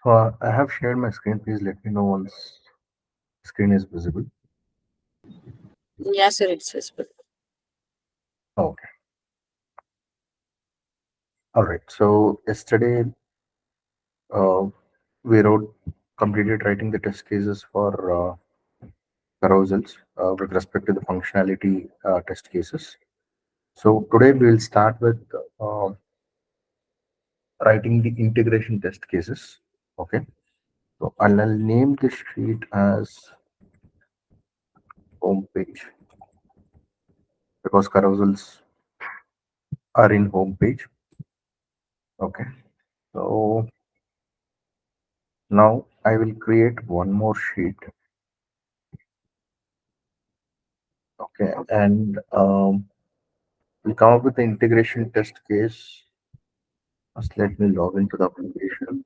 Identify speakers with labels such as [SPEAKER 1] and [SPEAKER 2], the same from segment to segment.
[SPEAKER 1] So I have shared my screen. Please let me know once screen is visible.
[SPEAKER 2] Yes, sir, it's visible.
[SPEAKER 1] Okay. All right. So yesterday uh, we completed writing the test cases for carousels with respect to the functionality test cases. So today we will start with uh, writing the integration test cases. Okay. So I'll name this sheet as home page because carousels are in home page. Okay. So now I will create one more sheet. Okay. And we'll come up with the integration test case. First, let me log into the application.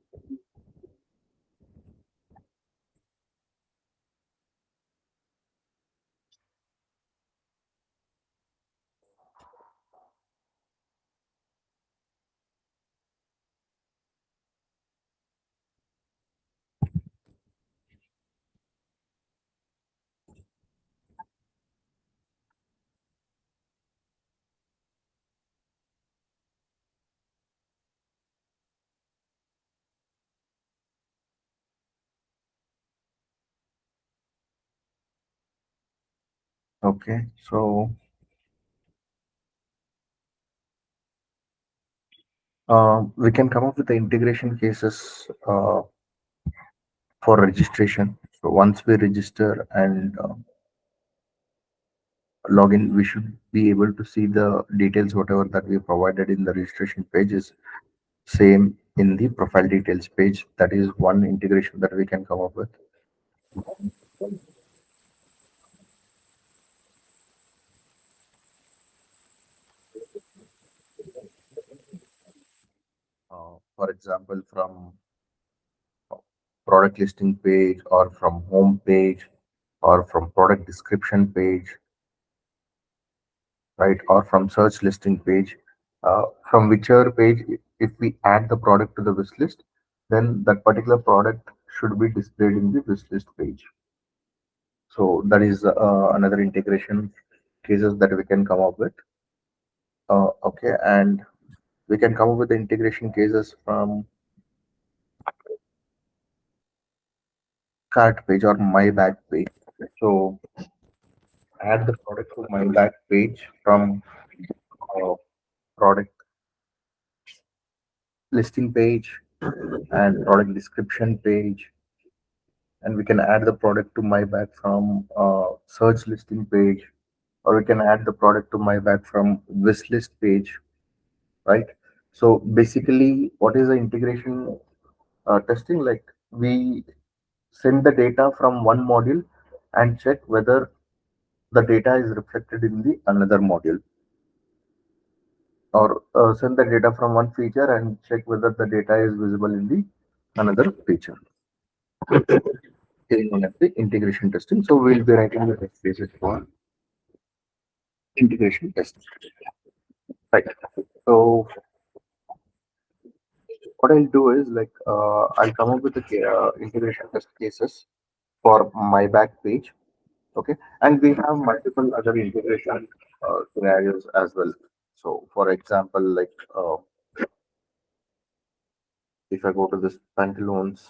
[SPEAKER 1] Okay. So we can come up with the integration cases for registration. So once we register and login, we should be able to see the details, whatever that we provided in the registration pages, same in the profile details page. That is one integration that we can come up with. For example, from product listing page or from home page or from product description page, right? Or from search listing page. From whichever page, if we add the product to the wish list, then that particular product should be displayed in the wish list page. So that is another integration cases that we can come up with. Okay, and we can come up with the integration cases from cart page or my bag page. So add the product to my bag page from product listing page and product description page, and we can add the product to my bag from search listing page, or we can add the product to my bag from wish list page, right? So basically, what is the integration testing? Like, we send the data from one module and check whether the data is reflected in the another module, or send the data from one feature and check whether the data is visible in the another feature. Is known as the integration testing. So we'll be writing the test cases for integration testing. Right. So what I'll do is, like, I'll come up with the integration test cases for my back page. Okay, and we have multiple other integration scenarios as well. So for example, like, if I go to this pantaloons,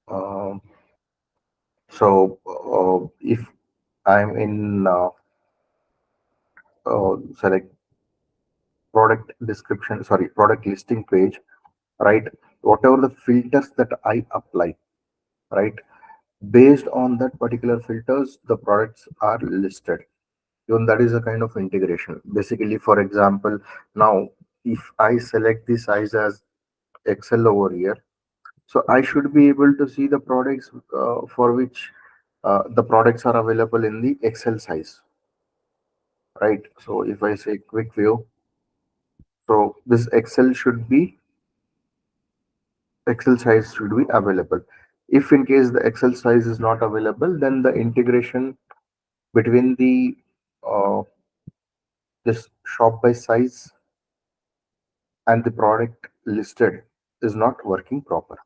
[SPEAKER 1] um, so if I'm in select product description, sorry, product listing page, right? Whatever the filters that I apply, right? Based on that particular filters, the products are listed. Even that is a kind of integration. Basically, for example, now if I select the size as XL over here, so I should be able to see the products for which the products are available in the XL size, right? So if I say quick view, so this Excel size should be available. If in case the Excel size is not available, then the integration between the this shop by size and the product listed is not working proper.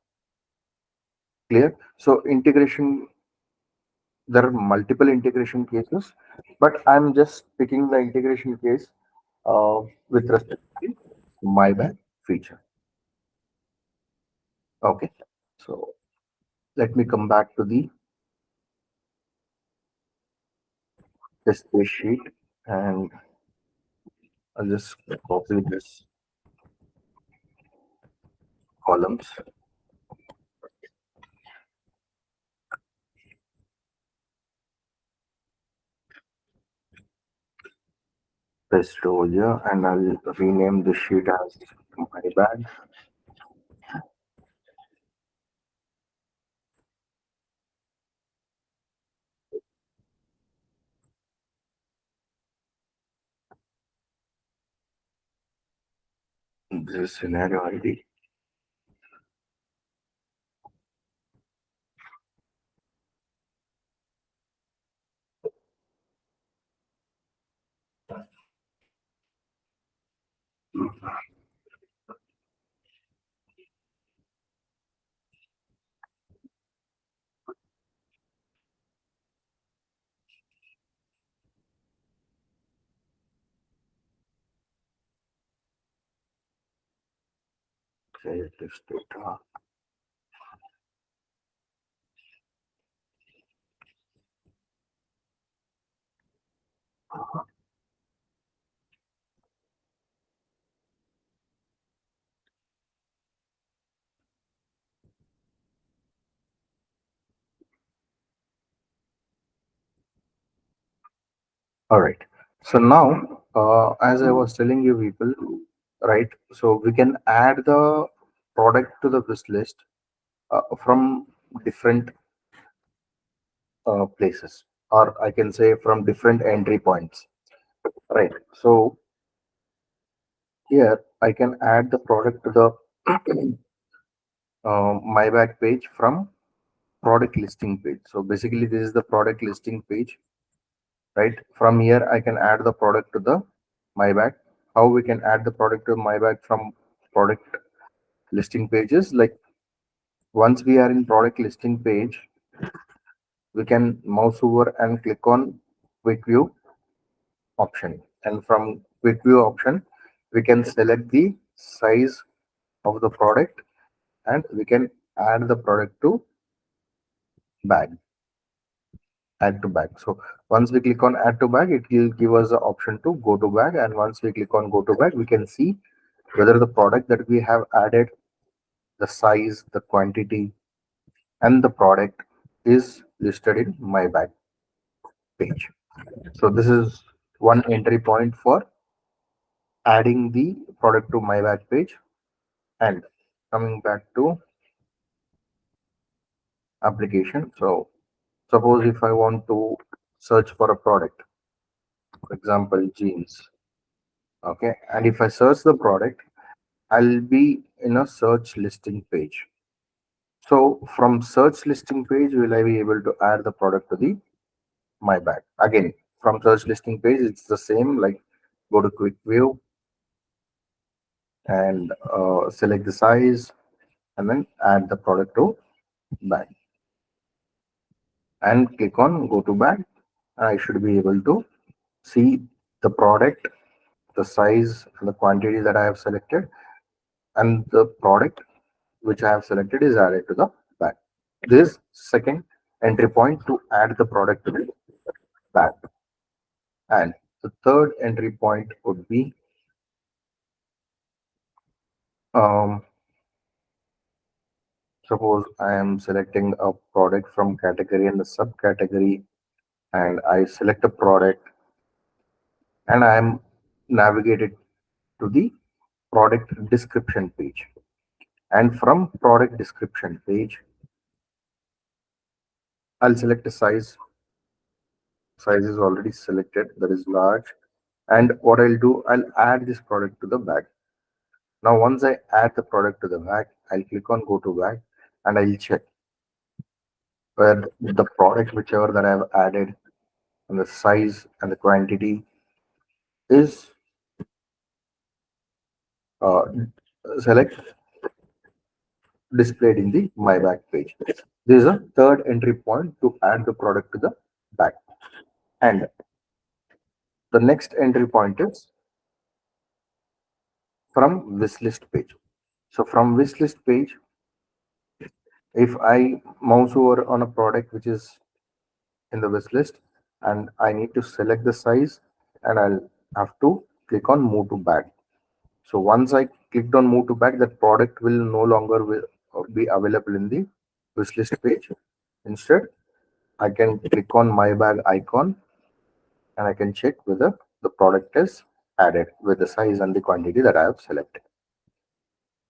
[SPEAKER 1] Clear? So integration, there are multiple integration cases, but I'm just picking the integration case with respect to my bad feature. Okay. So let me come back to the test case sheet, and I'll just copy this columns, paste it over here, and I'll rename the sheet as my bad. This is scenario ID. Save this data. All right. So now, as I was telling you people, right? So we can add the product to the wish list from different places, or I can say from different entry points, right? So here I can add the product to the my back page from product listing page. So basically, this is the product listing page, right? From here, I can add the product to the my back. How we can add the product to my back from product listing pages? Like once we are in product listing page, we can mouse over and click on quick view option, and from quick view option we can select the size of the product, and we can add the product to bag, add to bag. So once we click on add to bag, it will give us the option to go to bag, and once we click on go to bag, we can see whether the product that we have added, the size, the quantity, and the product is listed in my bag page. So this is one entry point for adding the product to my bag page. And coming back to application, so suppose if I want to search for a product, for example jeans, okay, and if I search the product, I'll be in a search listing page. So from search listing page, will I be able to add the product to the my bag? Again, from search listing page, it's the same, like go to quick view and select the size, and then add the product to bag, and click on go to bag. I should be able to see the product, the size, and the quantity that I have selected, and the product which I have selected is added to the bag. This second entry point to add the product to the bag. And the third entry point would be um, suppose I am selecting a product from category and the subcategory, and I select a product, and I am navigated to the product description page. And from product description page, I'll select a size. Size is already selected, that is large. And what I'll do, I'll add this product to the bag. Now, once I add the product to the bag, I'll click on go to bag, and I'll check where the product, whichever that I've added, and the size and the quantity is uh, select displayed in the my bag page. This is a third entry point to add the product to the bag. And the next entry point is from wish list page. So from wish list page, if I mouse over on a product which is in the wish list and I need to select the size, and I'll have to click on move to bag. So once I clicked on move to bag, that product will no longer be available in the wish list page. Instead, I can click on my bag icon and I can check whether the product is added with the size and the quantity that I have selected.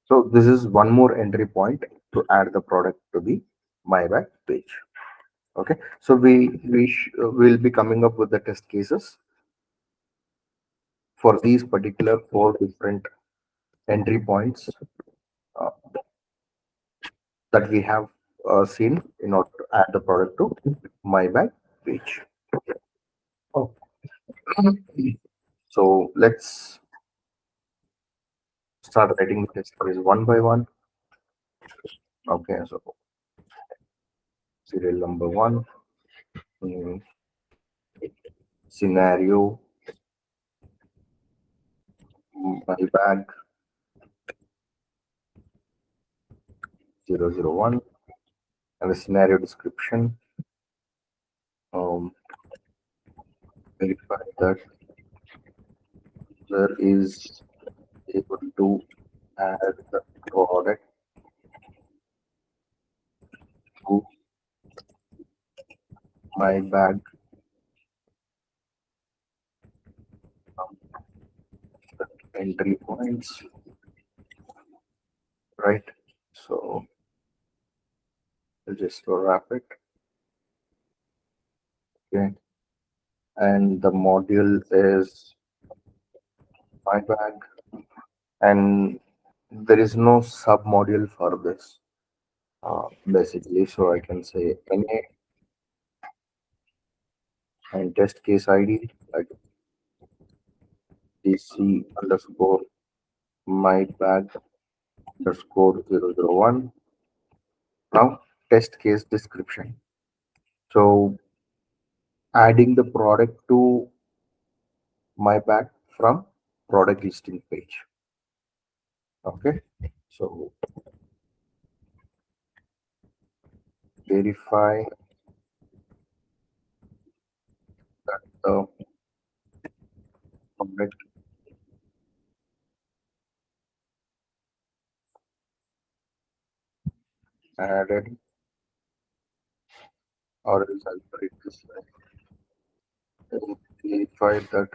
[SPEAKER 1] So this is one more entry point to add the product to the my bag page. Okay, so will be coming up with the test cases for these particular four different entry points uh, that we have seen in order to add the product to my bag page. Oh. So let's start writing the test case one by one. Okay, so serial number one, mm, scenario, my bag 001, and the scenario description. Um, Verify that there is able to add the product to my bag from the entry points, right? So I'll just wrap it. Okay, and the module is my bag, and there is no sub module for this basically. So I can say NA and test case ID like DC underscore my bag underscore 001. Now test case description. So adding the product to my bag from product listing page. Okay. So verify that the product added, or else I'll put it this way. Verify that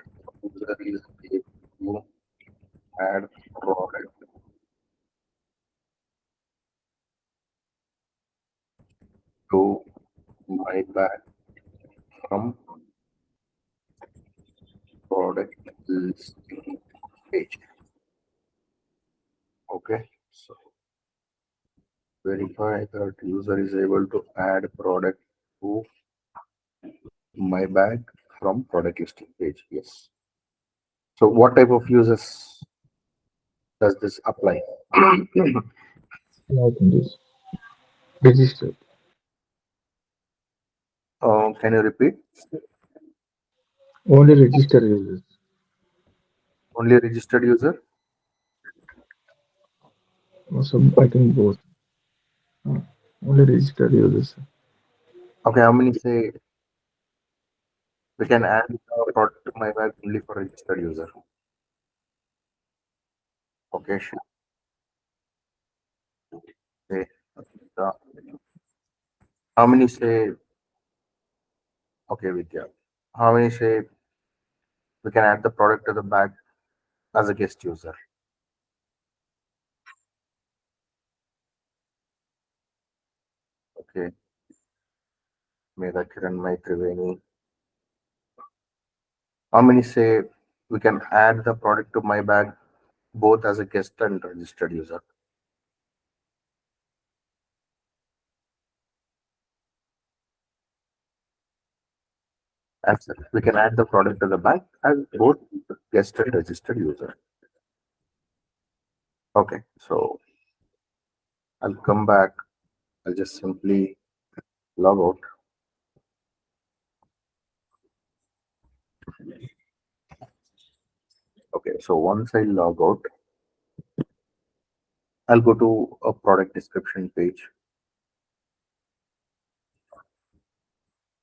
[SPEAKER 1] user is able to add product to my bag from product listing page. Okay, so verify that user is able to add product to my bag from product listing page. Yes. So what type of users does this apply?
[SPEAKER 2] Yeah, I think it's registered.
[SPEAKER 1] Can you repeat?
[SPEAKER 2] Only registered users.
[SPEAKER 1] Only registered user?
[SPEAKER 2] Also, I think both. Uh, Only registered users.
[SPEAKER 1] Okay, how many say we can add product to my bag only for registered user? Okay, sure. Okay. Uh, how many say okay, Vidya? How many say we can add the product to the bag as a guest user? Okay, Medha Kiran Mai Triveni. How many say we can add the product to my bag both as a guest and registered user? Answer. We can add the product to the bag as both guest and registered user. Okay, so I'll come back. I'll just simply log out. Okay, so once I log out, I'll go to a product description page.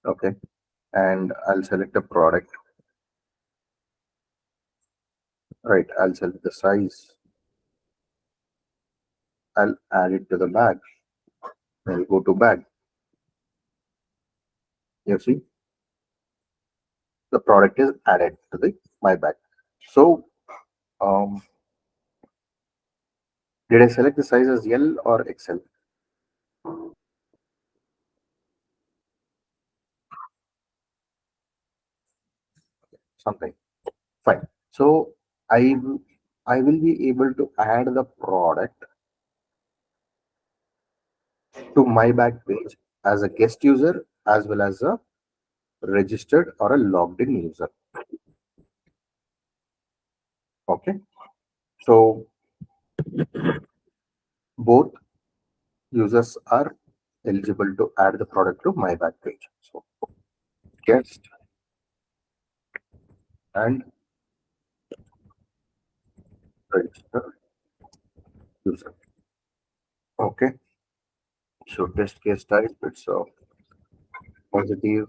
[SPEAKER 1] Okay, and I'll select a product. Right, I'll select the size. I'll add it to the bag. I'll go to bag. You see, the product is added to the my bag. So, um, did I select the size as L or XL? Something. Fine. So I will be able to add the product to my bag page as a guest user as well as a registered or a logged in user. Okay. So both users are eligible to add the product to my bag page. So guest and registered user. Okay. So test case type, it's a positive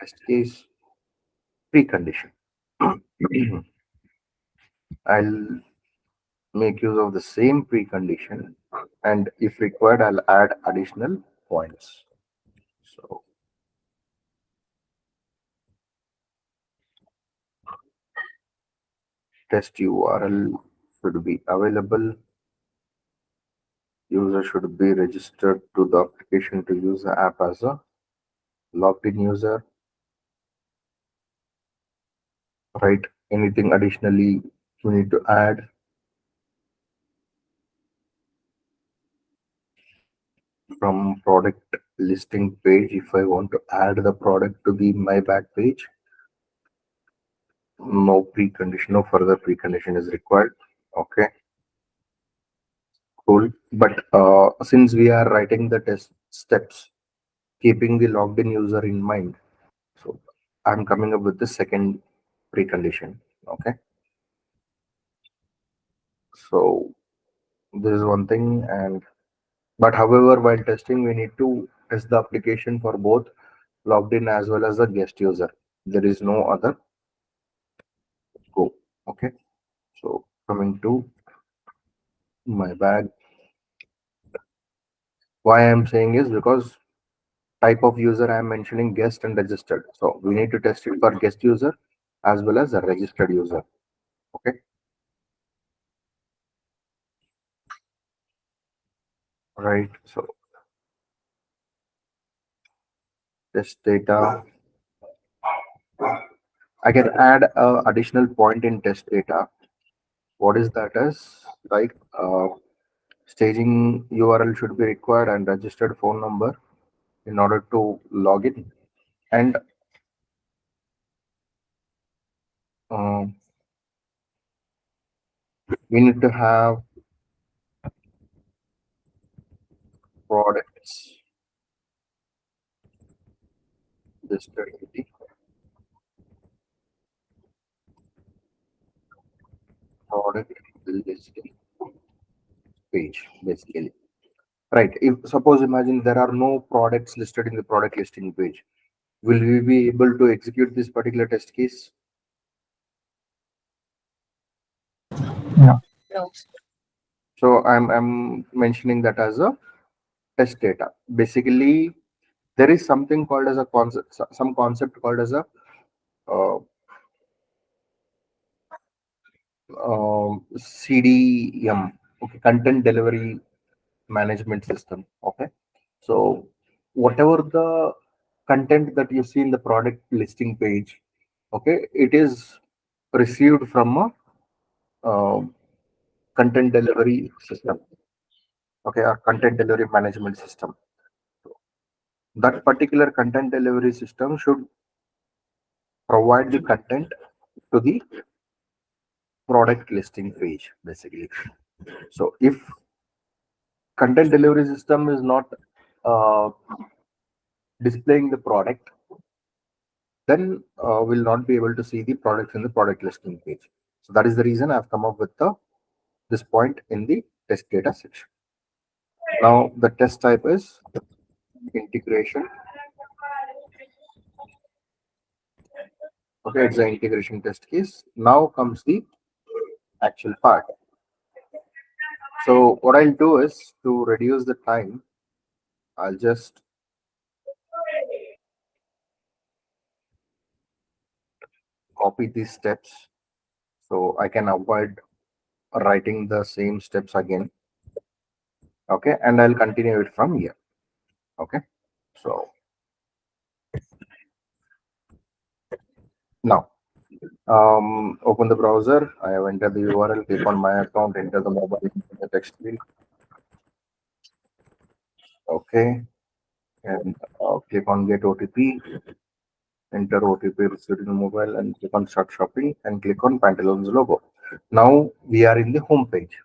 [SPEAKER 1] test case precondition. I'll make use of the same precondition, and if required I'll add additional points. So test URL should be available. User should be registered to the application to use the app as a logged in user. Right, anything additionally you need to add? From product listing page, if I want to add the product to the my bag page, no precondition, no further precondition is required. Okay, cool. But since we are writing the test steps keeping the logged in user in mind, so I'm coming up with the second precondition. Okay, so this is one thing. And but however, while testing we need to test the application for both logged in as well as the guest user. There is no other go. Okay, so coming to my bag, why I'm saying is because type of user I'm mentioning guest and registered, so we need to test it for guest user as well as a registered user. Okay, right, so test data, I can add a additional point in test data. What is that is like staging URL should be required and registered phone number in order to log in. And um, we need to have products listed in the product listing page, basically. Right. If suppose imagine there are no products listed in the product listing page, will we be able to execute this particular test case?
[SPEAKER 2] Yeah.
[SPEAKER 1] So I'm mentioning that as a test data. Basically, there is something called as a concept, some concept called as a uh, CDM, okay, content delivery management system. Okay, so whatever the content that you see in the product listing page, okay, it is received from a content delivery system, okay, or content delivery management system. That particular content delivery system should provide the content to the product listing page basically. So if content delivery system is not uh, displaying the product, then we'll not be able to see the products in the product listing page. So that is the reason I've come up with this point in the test data section. Now the test type is integration. Okay, it's an integration test case. Now comes the actual part. So what I'll do is, to reduce the time, I'll just copy these steps so I can avoid writing the same steps again. Okay, and I'll continue it from here. Okay, so now open the browser. I have entered the URL, click on my account, enter the mobile in the text field. Okay, and click on get OTP, enter OTP received in the mobile, and click on start shopping and click on Pantaloons logo. Now we are in the home page.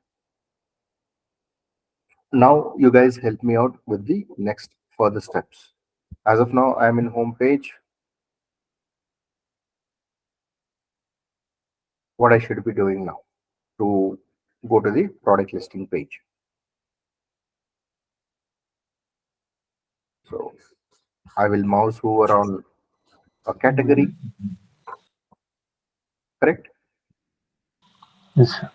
[SPEAKER 1] Now you guys help me out with the next further steps. As of now, I am in home page. What I should be doing now to go to the product listing page. So I will mouse over on a category, correct?
[SPEAKER 2] Yes, sir.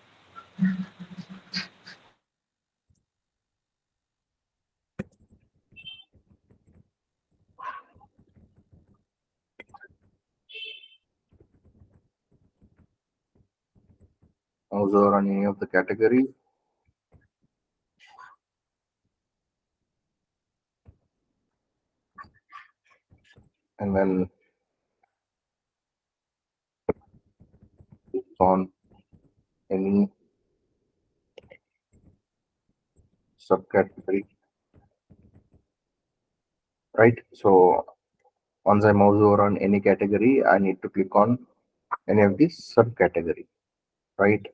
[SPEAKER 1] Mouse over on any of the category, and then on any subcategory, right? So once I mouse over on any category, I need to click on any of the subcategory, right?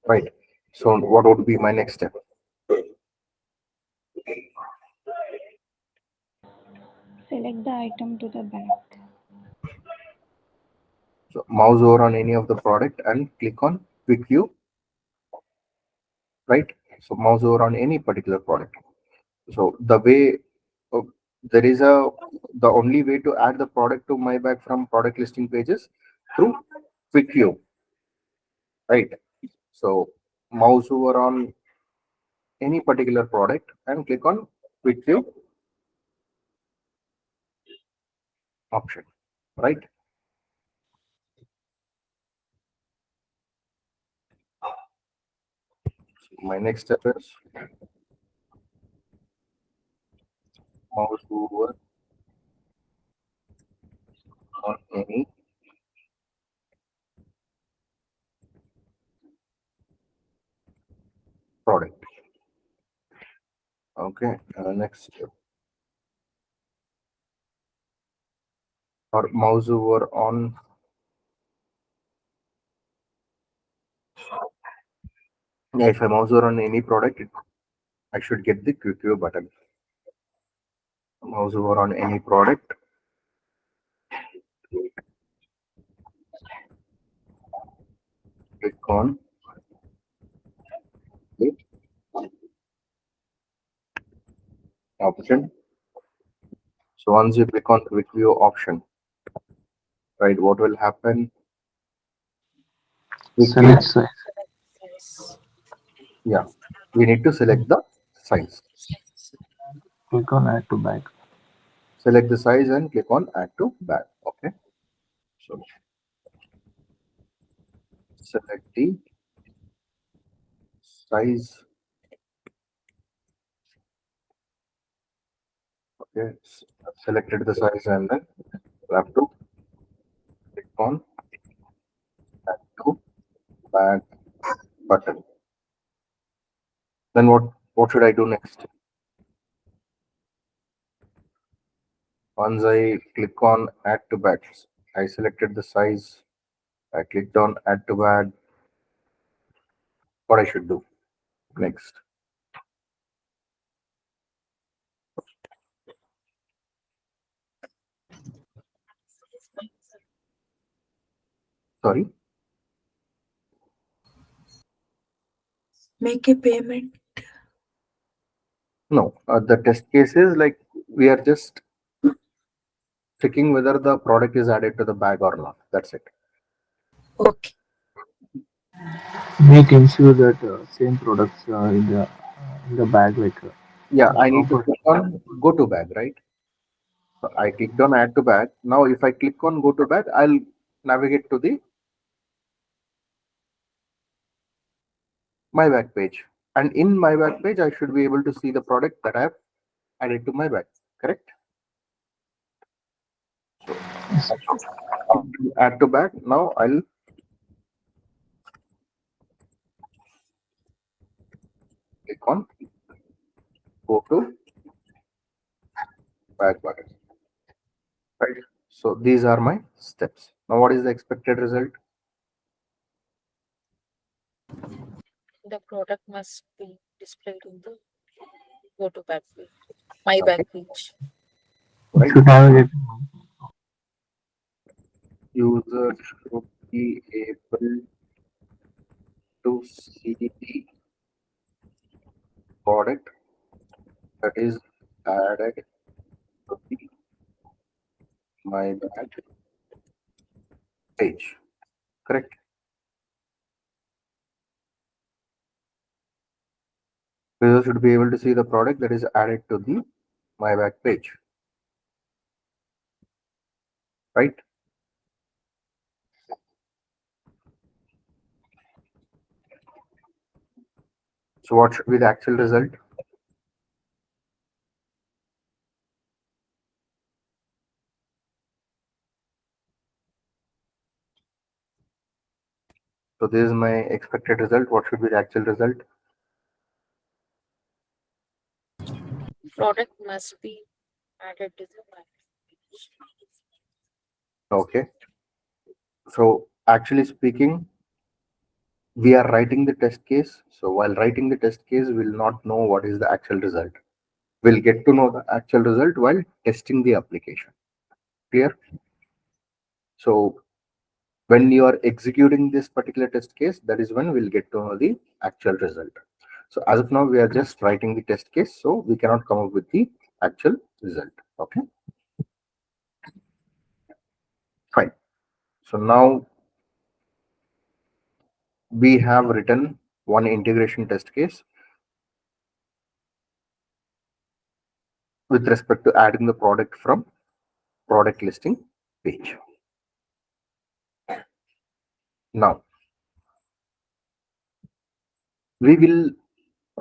[SPEAKER 1] Right. So what would be my next step?
[SPEAKER 3] Select the item to the back.
[SPEAKER 1] So mouse over on any of the product and click on quick view, right? So mouse over on any particular product. So the way uh, there is a the only way to add the product to my bag from product listing pages through quick view, right? So mouse over on any particular product and click on quick view option, right? So my next step is mouse over on any product. Okay, next step, or mouse over on, yeah, if I mouse over on any product, I should get the quick view button. Mouse over on any product, click on the option. So once you click on quick view option, right, what will happen? Quick view,
[SPEAKER 2] Select size.
[SPEAKER 1] yeah, we need to select the size.
[SPEAKER 2] Click on add to bag.
[SPEAKER 1] Select the size and click on add to bag. Okay, so select the size. Okay, selected the size and then we have to click on add to bag button. Then what should I do next? Once I click on add to bags, I selected the size. I clicked on add to bag. What I should do next? Sorry.
[SPEAKER 4] Make a payment.
[SPEAKER 1] No, the test case is like we are just checking whether the product is added to the bag or not. That's it.
[SPEAKER 4] Okay.
[SPEAKER 2] Make ensure that same products in the bag
[SPEAKER 1] Yeah, I need to
[SPEAKER 2] offer.
[SPEAKER 1] click on go to bag, right? So I clicked on add to bag. Now, if I click on go to bag, I'll navigate to the my bag page. And in my bag page, I should be able to see the product that I have added to my bag. Correct? So
[SPEAKER 2] Yes.
[SPEAKER 1] add to bag. Now I'll click on go to bag button. Right. So these are my steps. Now, what is the expected result?
[SPEAKER 4] The product must be displayed in the go to back page. My back
[SPEAKER 1] Okay.
[SPEAKER 4] page.
[SPEAKER 2] It
[SPEAKER 1] Right.
[SPEAKER 2] should navigate.
[SPEAKER 1] User should be able to see the product that is added to the my bag page. Correct. User should be able to see the product that is added to the my bag page. Right. So what should be the actual result? So this is my expected result. What should be the actual result?
[SPEAKER 4] Product must be added to the back page.
[SPEAKER 1] Okay. So actually speaking, we are writing the test case. So while writing the test case, we'll not know what is the actual result. We'll get to know the actual result while testing the application. Clear? So when you are executing this particular test case, that is when we'll get to know the actual result. So as of now, we are just writing the test case, so we cannot come up with the actual result. Okay, fine. So now we have written one integration test case with respect to adding the product from product listing page. Now we will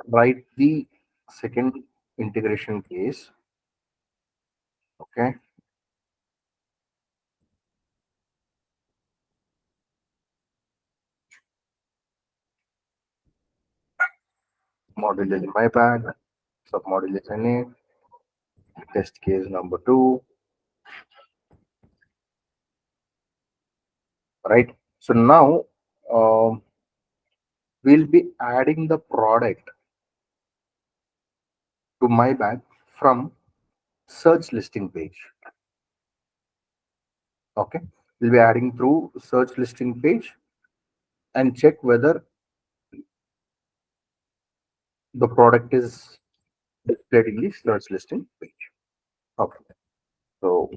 [SPEAKER 1] write the second integration case. Okay, module is my bag, submodule is NA, test case number 2, right? So now we'll be adding the product to my bag from search listing page. Okay, we'll be adding through search listing page and check whether the product is displayed in the search listing page. Okay, so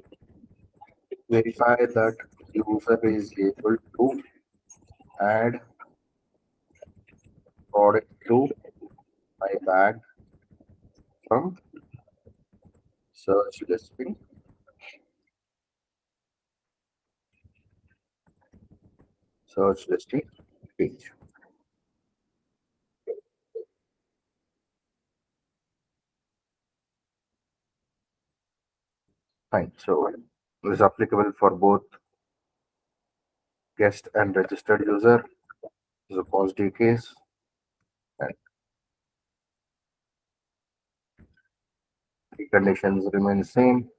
[SPEAKER 1] verify that user is able to add product to my bag from search listing page. Fine. So this is applicable for both guest and registered user. This is a positive case, and the conditions remain same,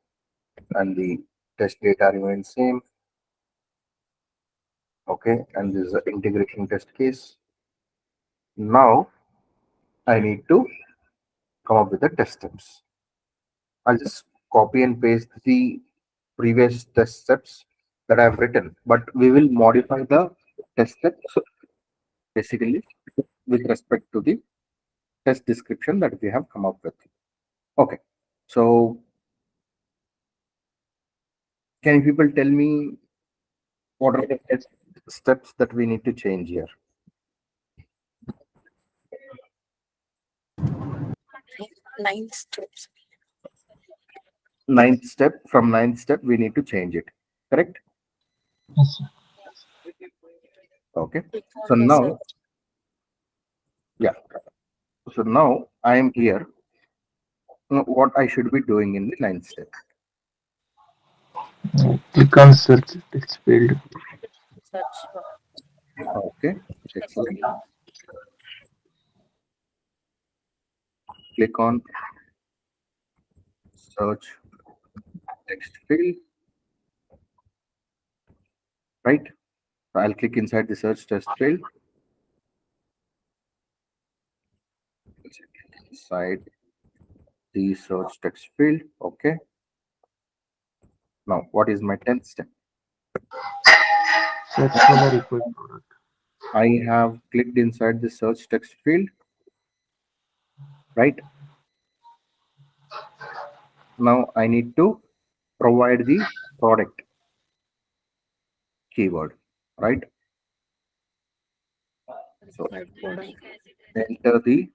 [SPEAKER 1] and the test data remains same. Okay, and this is an integration test case. Now I need to come up with the test steps. I'll just copy and paste the previous test steps that I've written, but we will modify the test steps basically with respect to the test description that we have come up with. Okay, so can people tell me what are the test steps that we need to change here?
[SPEAKER 4] Nine steps.
[SPEAKER 1] Ninth step, from ninth step, we need to change it. Correct?
[SPEAKER 2] Yes, sir.
[SPEAKER 1] Okay.
[SPEAKER 4] Click
[SPEAKER 1] So
[SPEAKER 4] on the
[SPEAKER 1] now,
[SPEAKER 4] search.
[SPEAKER 1] yeah. So now I am here. What I should be doing in the ninth step.
[SPEAKER 2] Click on search text field.
[SPEAKER 4] Search for
[SPEAKER 1] Okay.
[SPEAKER 4] text
[SPEAKER 1] Excellent.
[SPEAKER 4] field.
[SPEAKER 1] Click on search text field. Right. So I'll click inside the search text field. Inside the search text field. Okay. Now, what is my tenth step?
[SPEAKER 2] Search for the required product.
[SPEAKER 1] I have clicked inside the search text field. Right. Now I need to provide the product keyword. Right. So
[SPEAKER 4] Required product.
[SPEAKER 1] enter the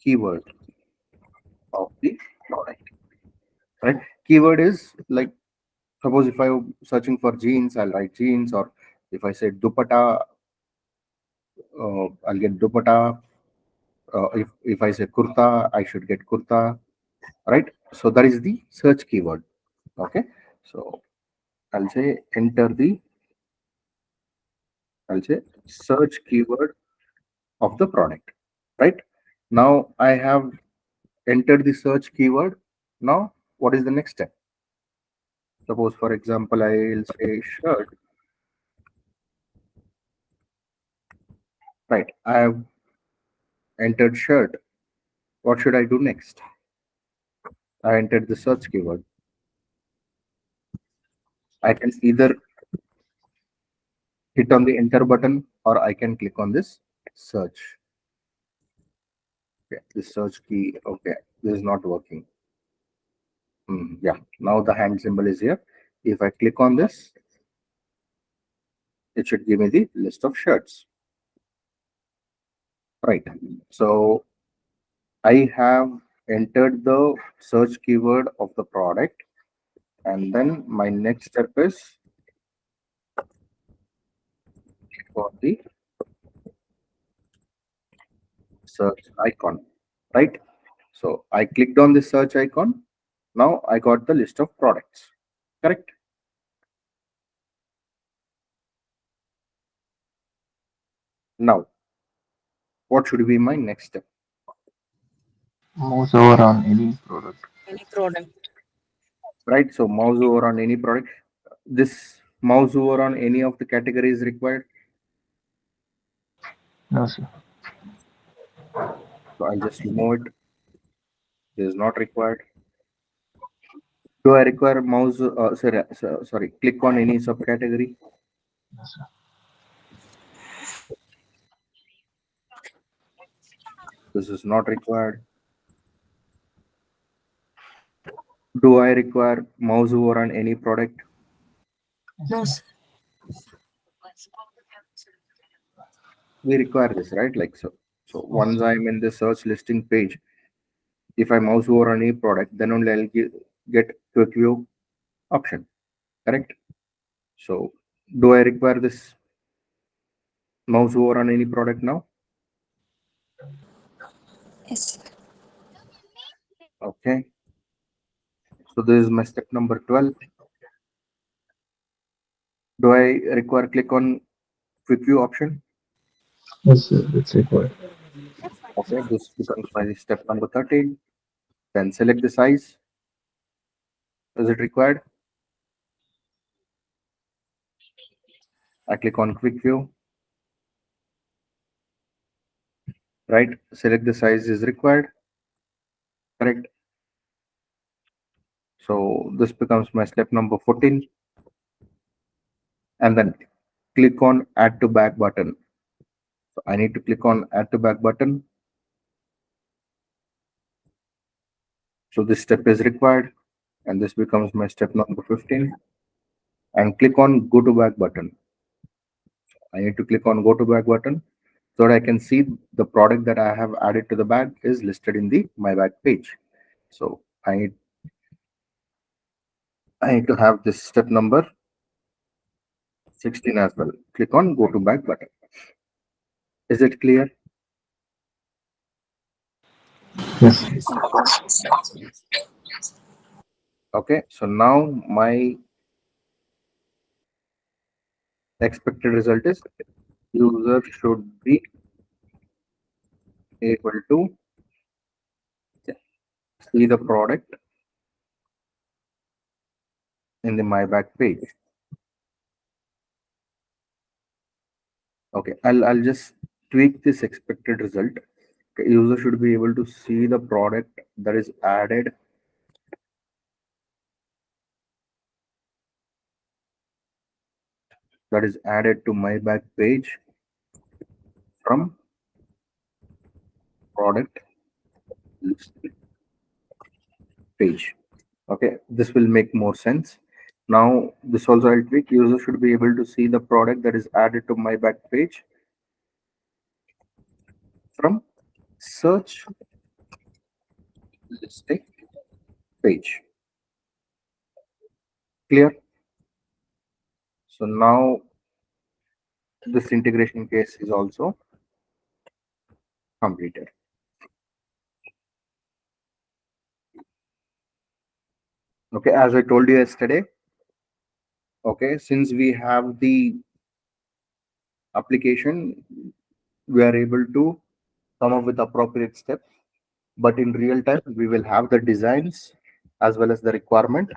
[SPEAKER 1] keyword of the product. Right. Keyword is like, suppose if I'm searching for jeans, I'll write jeans, or if I say dupatta, I'll get dupatta. If I say kurta, I should get kurta, right? So that is the search keyword. Okay. So I'll say enter the, I'll say search keyword of the product, right? Now I have entered the search keyword. Now what is the next step? Suppose for example, I'll say shirt, right? I have entered shirt. What should I do next? I entered the search keyword. I can either hit on the enter button or I can click on this search. Okay, this search key. Okay, this is not working. Yeah, now the hand symbol is here. If I click on this, it should give me the list of shirts. Right. So I have entered the search keyword of the product, and then my next step is for the search icon. Right. So I clicked on the search icon. Now I got the list of products. Correct. Now, what should be my next step?
[SPEAKER 2] Mouse over on any product.
[SPEAKER 4] Any product.
[SPEAKER 1] Right. So mouse over on any product. This mouse over on any of the categories required.
[SPEAKER 2] No, sir.
[SPEAKER 1] So I'll just remove it. This is not required. Do I require mouse? Sorry. Click on any subcategory.
[SPEAKER 2] No, sir.
[SPEAKER 1] This is not required. Do I require mouse over on any product?
[SPEAKER 2] Yes,
[SPEAKER 4] No,
[SPEAKER 2] sir.
[SPEAKER 4] sir.
[SPEAKER 1] We require this, right? Like so. So
[SPEAKER 2] Yes,
[SPEAKER 1] once
[SPEAKER 2] sir.
[SPEAKER 1] I'm in the search listing page, if I mouse over on any product, then only I'll get quick view option. Correct. So do I require this mouse over on any product now?
[SPEAKER 3] Yes.
[SPEAKER 1] Okay. So this is my step number 12. Do I require click on quick view option?
[SPEAKER 2] Yes, sir. It's required.
[SPEAKER 1] Okay, this becomes my step number 13. Then select the size. Is it required? I click on quick view, right? Select the size is required, correct? So this becomes my step number 14, and then click on add to back button. So I need to click on add to back button. So this step is required, and this becomes my step number 15, and click on go to back button. I need to click on go to back button so that I can see the product that I have added to the bag is listed in the my bag page. So I need to have this step number 16 as well. Click on go to back button. Is it clear?
[SPEAKER 2] Yes.
[SPEAKER 3] Yes, sir.
[SPEAKER 1] Okay, so now my expected result is user should be able to see the product in the my bag page. Okay, I'll just tweak this expected result. Okay, user should be able to see the product that is added to my bag page from product list page. Okay, this will make more sense. Now this also I'll tweak. User should be able to see the product that is added to my bag page from search listing page. Clear? So now this integration case is also completed. Okay, as I told you yesterday, okay, since we have the application, we are able to come up with appropriate steps. But in real time, we will have the designs as well as the requirement.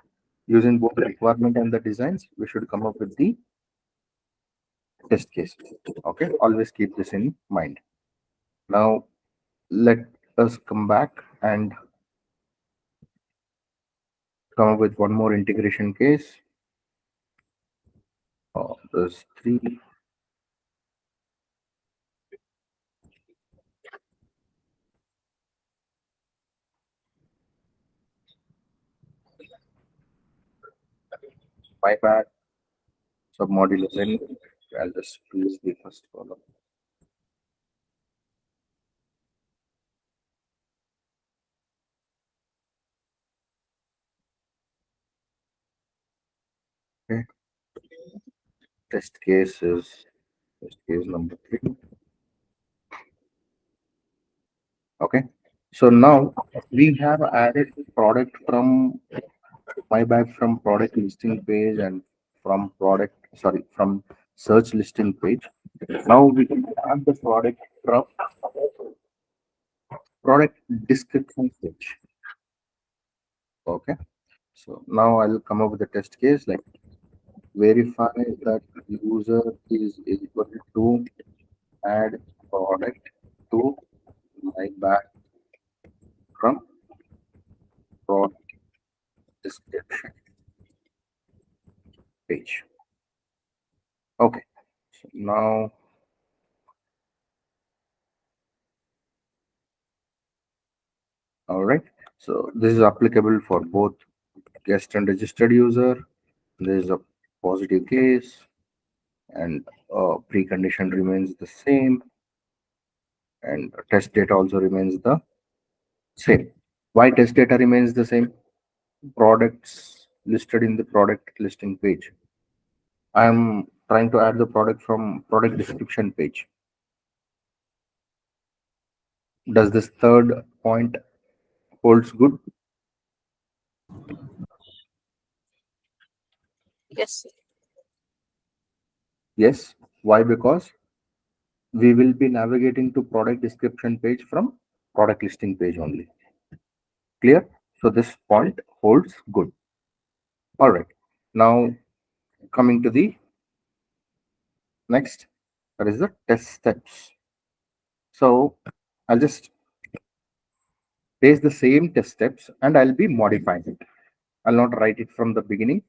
[SPEAKER 1] Using both the requirement and the designs, we should come up with the test case. Okay, always keep this in mind. Now, let us come back and come up with one more integration case. There's three. My bad. Submodule is in. I'll just use the first column. Okay. Test case is test case number 3. Okay. So now we have added product from my bag from product listing page and from search listing page. Now we can add the product from product description page. Okay. So now I'll come up with a test case like verify that user is able to add product to my bag from product description page. Okay. So now, all right. So this is applicable for both guest and registered user. There is a positive case, and precondition remains the same, and test data also remains the same. Why test data remains the same? Products listed in the product listing page. I am trying to add the product from product description page. Does this third point holds good?
[SPEAKER 4] Yes, sir.
[SPEAKER 1] Yes. Why? Because we will be navigating to product description page from product listing page only. Clear? So this point holds good. All right. Now coming to the Next, that is the test steps. So I'll just paste the same test steps and I'll be modifying it. I'll not write it from the beginning.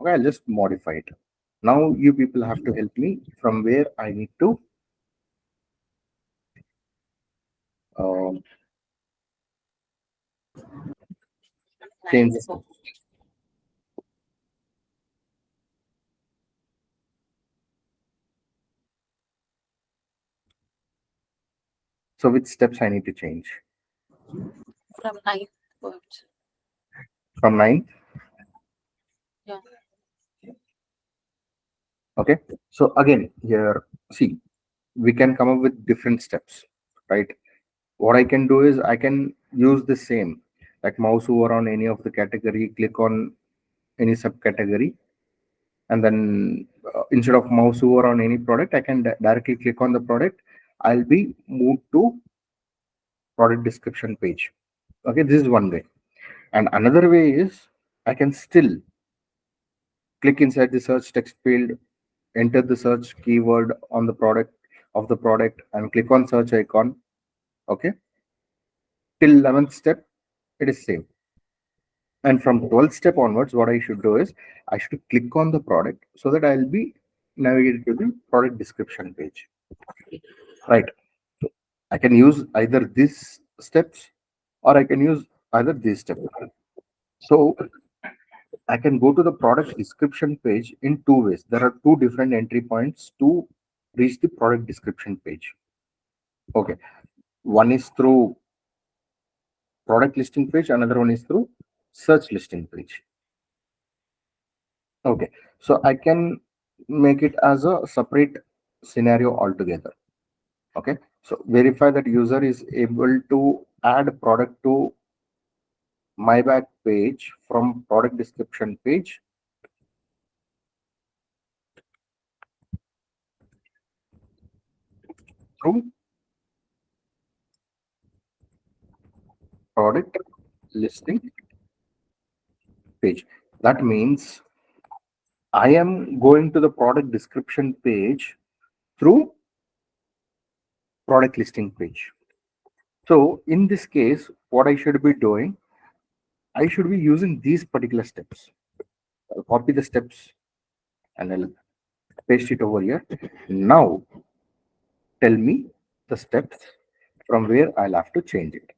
[SPEAKER 1] Okay, I'll just modify it. Now you people have to help me from where I need to um, change
[SPEAKER 4] Nine.
[SPEAKER 1] the
[SPEAKER 4] So
[SPEAKER 1] steps. So which steps I need to change?
[SPEAKER 4] from ninth words.
[SPEAKER 1] From 9.
[SPEAKER 4] Yeah.
[SPEAKER 1] Okay. So again, here, see, we can come up with different steps, right? What I can do is I can use the same, like mouse over on any of the category, click on any subcategory, and then instead of mouse over on any product, I can directly click on the product. I'll be moved to product description page. Okay, this is one way. And another way is I can still click inside the search text field, enter the search keyword on the product of the product, and click on search icon. Okay, till 11th step, it is same. And from 12th step onwards, what I should do is I should click on the product so that I'll be navigated to the product description page. Right. I can use either these steps or I can use either these steps. So I can go to the product description page in two ways. There are two different entry points to reach the product description page. Okay. One is through product listing page, another one is through search listing page. Okay. So I can make it as a separate scenario altogether. Okay. So verify that user is able to add product to my back page from product description page through product listing page. That means I am going to the product description page through product listing page. So in this case, what I should be doing, I should be using these particular steps. I'll copy the steps and I'll paste it over here. Now tell me the steps from where I'll have to change it.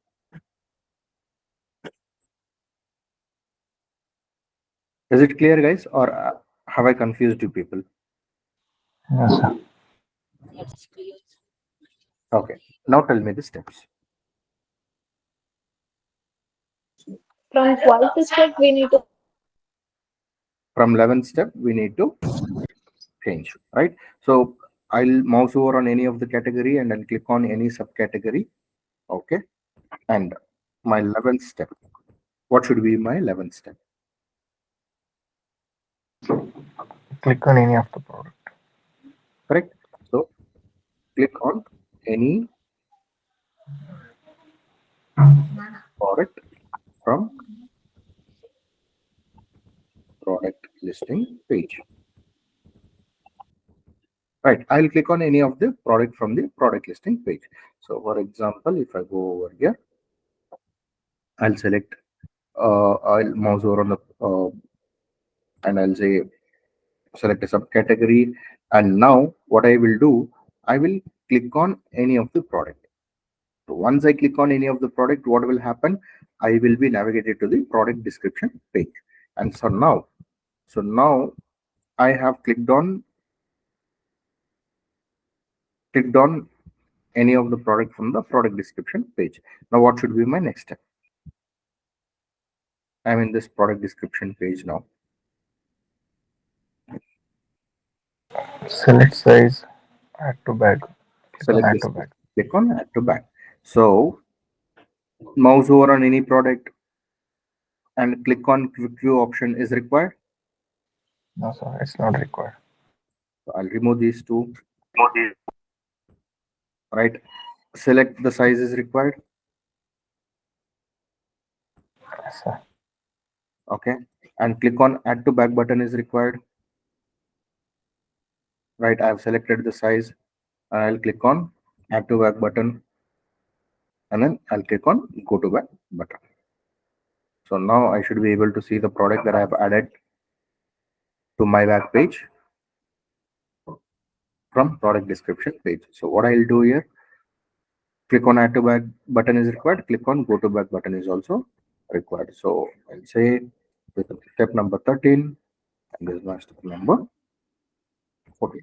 [SPEAKER 1] Is it clear, guys, or have I confused you people?
[SPEAKER 2] Yes, sir.
[SPEAKER 4] It's clear.
[SPEAKER 1] Okay. Now tell me the steps.
[SPEAKER 3] From 12th step, we need to
[SPEAKER 1] From 11th step, we need to change, right? So I'll mouse over on any of the category and I'll click on any subcategory. Okay. And my 11th step. What should be my 11th step?
[SPEAKER 2] Click on any of the product.
[SPEAKER 1] Correct. So click on any product from product listing page. Right. I'll click on any of the product from the product listing page. So for example, if I go over here, I'll select, I'll mouse over on the, and I'll say select a subcategory. And now what I will do, I will click on any of the product. So once I click on any of the product, what will happen? I will be navigated to the product description page. And so now I have clicked on any of the product from the product description page. Now what should be my next step? I'm in this product description page now.
[SPEAKER 2] Select size, add to bag. Click on
[SPEAKER 1] Select
[SPEAKER 2] add
[SPEAKER 1] this,
[SPEAKER 2] to bag.
[SPEAKER 1] click on add to bag. So mouse over on any product and click on quick view option is required.
[SPEAKER 2] No, sir, it's not required.
[SPEAKER 1] So I'll remove these two, right? Select the size is required.
[SPEAKER 2] Yes, sir.
[SPEAKER 1] Okay. And click on add to back button is required. right? I've selected the size, and I'll click on add to back button, and then I'll click on go to back button. So now I should be able to see the product that I've added to my back page from product description page. So what I'll do here, click on add to back button is required, click on go to back button is also required. So I'll say this is step number 13, and this is my step number 14.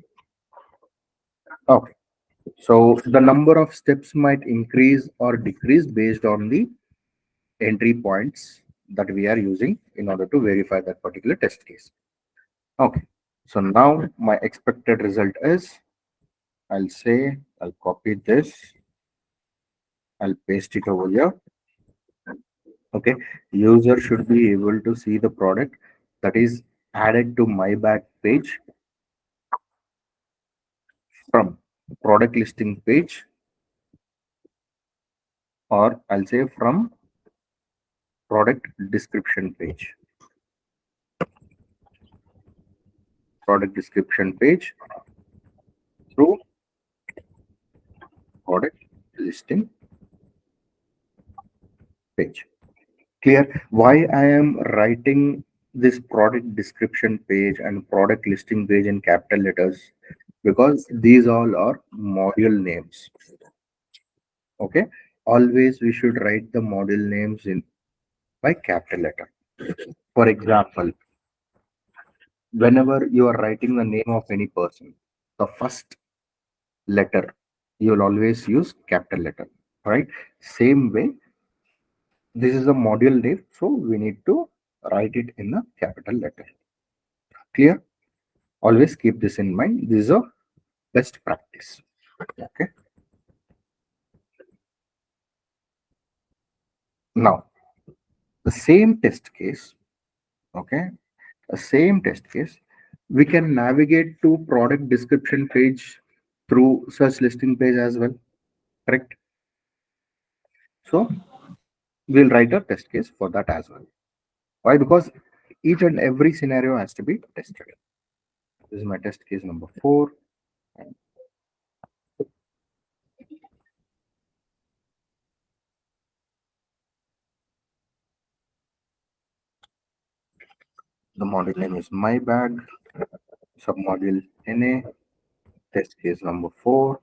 [SPEAKER 1] Okay. So the number of steps might increase or decrease based on the entry points that we are using in order to verify that particular test case. Okay. So now my expected result is, I'll say, I'll copy this, I'll paste it over here. Okay. User should be able to see the product that is added to my back page from product listing page, or I'll say from product description page. Product description page through product listing page. Clear why I am writing this product description page and product listing page in capital letters? Because these all are module names. Okay, always we should write the module names in by capital letter. For example, whenever you are writing the name of any person, the first letter you will always use capital letter, right? Same way, this is a module name, so we need to write it in a capital letter. Clear? Always keep this in mind. This is a best practice. Okay. Now, the same test case, okay, the same test case, we can navigate to product description page through search listing page as well. Correct? So we'll write a test case for that as well. Why? Because each and every scenario has to be tested. This is my test case number 4. And the module name is my bag, submodule NA, test case number 4.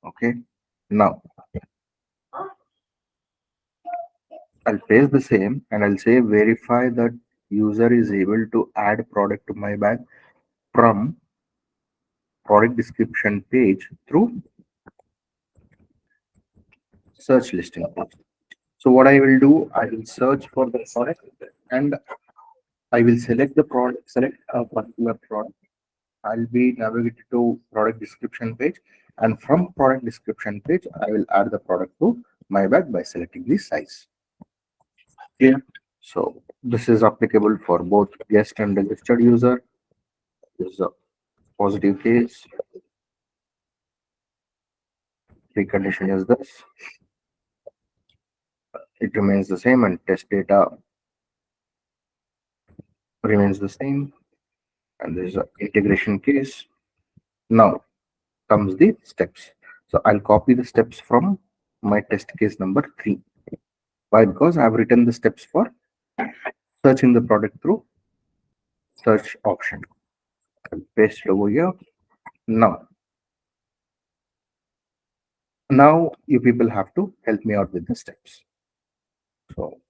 [SPEAKER 1] Okay. Now I'll paste the same and I'll say verify that user is able to add product to my bag from product description page through search listing page. So what I will do, I will search for the product and I will select the product, select a particular product. I'll be navigated to product description page, and from product description page, I will add the product to my bag by selecting the size. Clear? So this is applicable for both guest and registered user. This is a positive case. Precondition is this. It remains the same and test data remains the same. And there is a integration case. Now comes the steps. So I'll copy the steps from my test case number 3. Why? Because I've written the steps for searching the product through search option. I'll paste it over here. Now you people have to help me out with the steps. So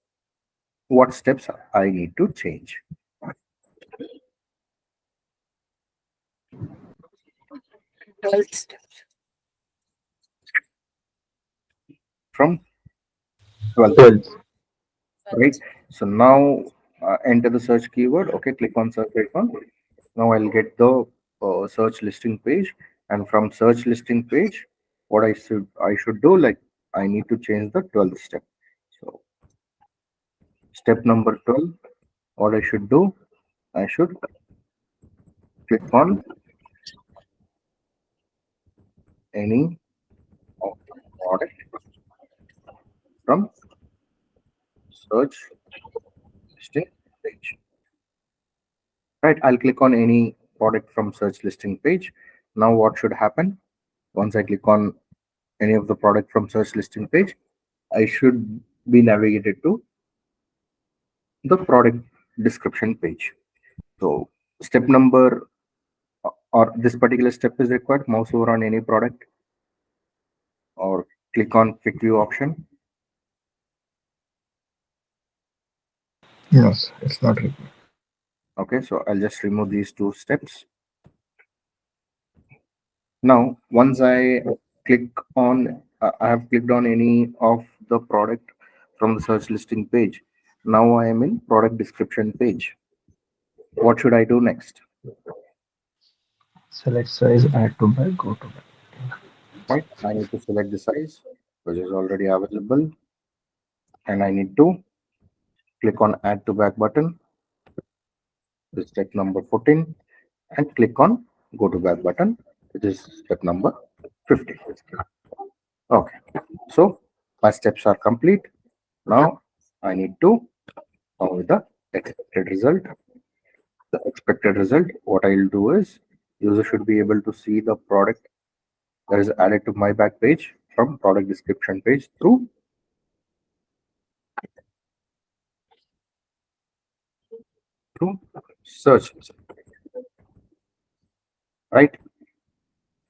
[SPEAKER 1] what steps I need to change
[SPEAKER 4] 12th step.
[SPEAKER 1] from 12th,
[SPEAKER 2] 12.
[SPEAKER 1] right? So now enter the search keyword. Okay, click on search icon. Now I'll get the search listing page, and from search listing page, what I should do, like I need to change the 12th step. So step number 12, what I should do, I should click on any of the product from search listing page. right? I'll click on any product from search listing page. Now what should happen? Once I click on any of the product from search listing page, I should be navigated to the product description page. So step number or this particular step is required. Mouse over on any product or click on quick view option.
[SPEAKER 2] Yes, it's not required.
[SPEAKER 1] Okay, so I'll just remove these two steps. Now, once I click on, I have clicked on any of the product from the search listing page. Now I am in product description page. What should I do next?
[SPEAKER 2] Select size, add to bag, go to bag.
[SPEAKER 1] Right, I need to select the size, which is already available, and I need to click on add to bag button, which is step number 14, and click on go to bag button, which is step number 15. Okay, so my steps are complete. Now I need to come with the expected result. The expected result, what I'll do is user should be able to see the product that is added to my back page from product description page through search, right?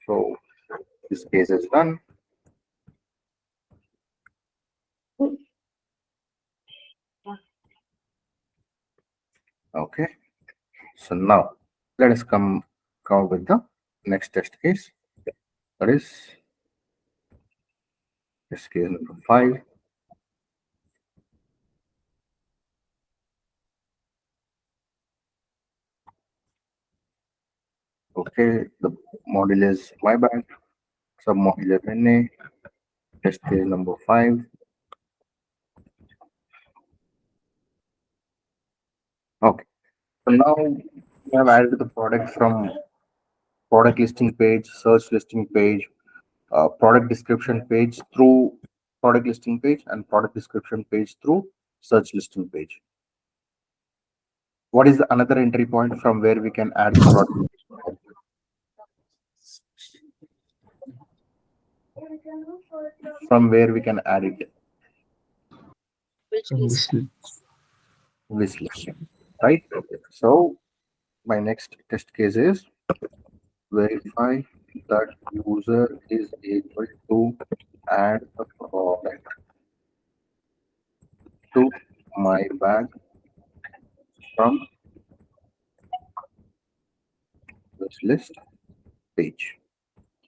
[SPEAKER 1] So this case is done. Okay, so now let us come up with the next test case. That is test case number 5. Okay, the model is my bag, sub model is NA, test case number 5. Okay, so now we have added the product from product listing page, search listing page, product description page through product listing page, and product description page through search listing page. What is the another entry point from where we can add the product? From where we can add it?
[SPEAKER 4] Which
[SPEAKER 2] From
[SPEAKER 4] list?
[SPEAKER 2] this list,
[SPEAKER 1] Wish list, right? So my next test case is verify that user is able to add the product to my bag from wish list page,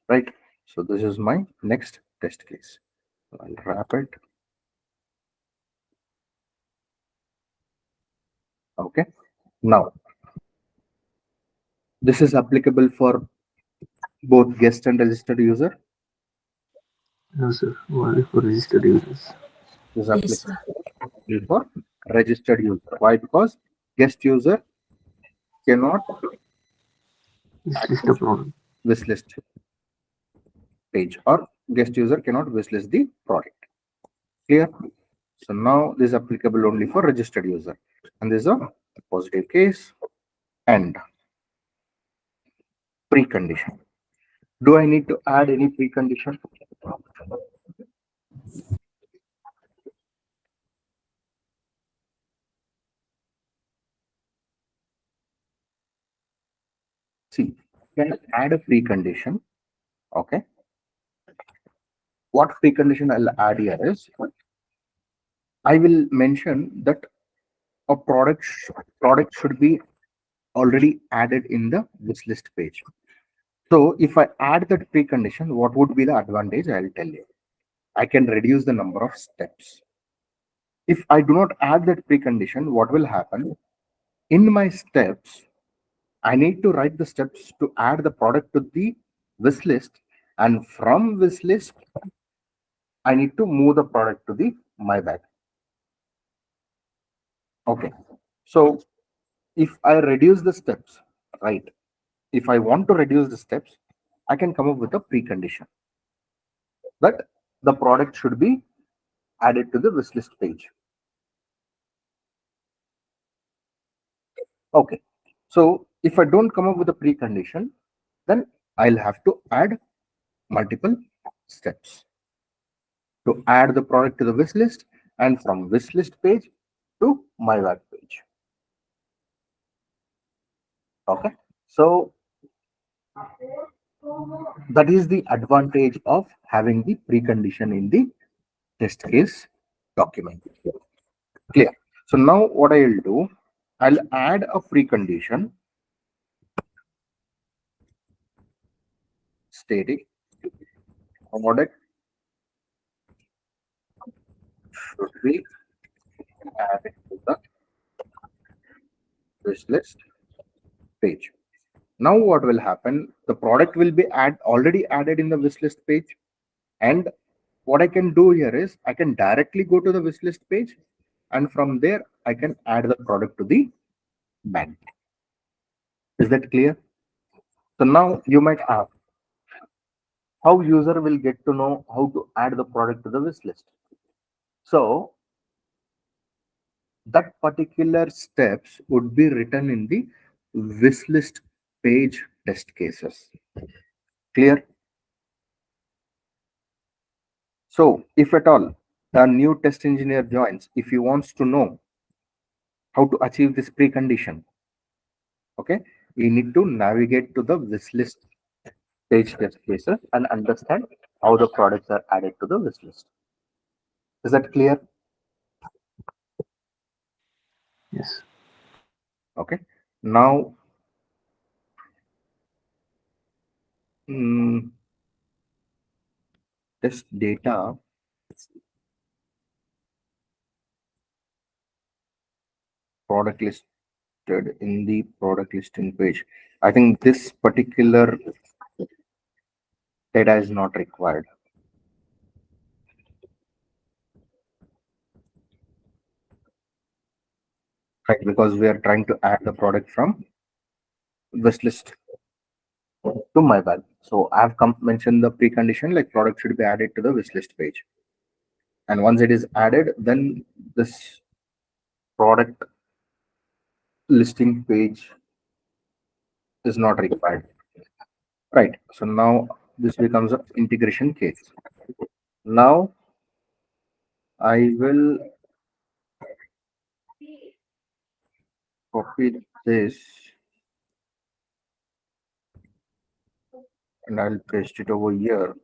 [SPEAKER 1] right? So this is my next test case. I'll wrap it. Okay. Now this is applicable for both guest and registered user.
[SPEAKER 2] no sir, only for registered users.
[SPEAKER 1] This is
[SPEAKER 4] Yes,
[SPEAKER 1] applicable
[SPEAKER 4] sir.
[SPEAKER 1] for registered user. Why? Because guest user cannot
[SPEAKER 2] This list
[SPEAKER 1] access
[SPEAKER 2] the product.
[SPEAKER 1] wishlist page, or guest user cannot wishlist the product. Clear? So now this is applicable only for registered user, and this is a positive case. And precondition. Do I need to add any precondition? See, can I add a precondition? Okay. What precondition I'll add here is I will mention that a product should be already added in the wish list page. So if I add that precondition, what would be the advantage? I'll tell you. I can reduce the number of steps. If I do not add that precondition, what will happen? In my steps, I need to write the steps to add the product to the wish list, and from wish list, I need to move the product to the my bag. Okay. So if I reduce the steps, right? If I want to reduce the steps, I can come up with a precondition that the product should be added to the wish list page. Okay. So if I don't come up with a precondition, then I'll have to add multiple steps to add the product to the wish list, and from wish list page to my web page. Okay. So that is the advantage of having the precondition in the test case document. Clear. So now what I'll do, I'll add a precondition stating product should be added to the wish list page. Now what will happen? The product will be already added in the wish list page, and what I can do here is I can directly go to the wish list page, and from there I can add the product to the bag. Is that clear? So now you might ask, how user will get to know how to add the product to the wish list? So that particular steps would be written in the wish list page test cases. Clear? So if at all a new test engineer joins, if he wants to know how to achieve this precondition, okay, we need to navigate to the wish list page test cases and understand how the products are added to the wish list. Is that clear?
[SPEAKER 2] Yes.
[SPEAKER 1] Okay. Now, mm, test data product listed in the product listing page. I think this particular data is not required, right? Because we are trying to add the product from wish list to my bag. So I have mentioned the precondition like product should be added to the wish list page. And once it is added, then this product listing page is not required. Right. So now this becomes an integration case. Now I will copy this and I'll paste it over here.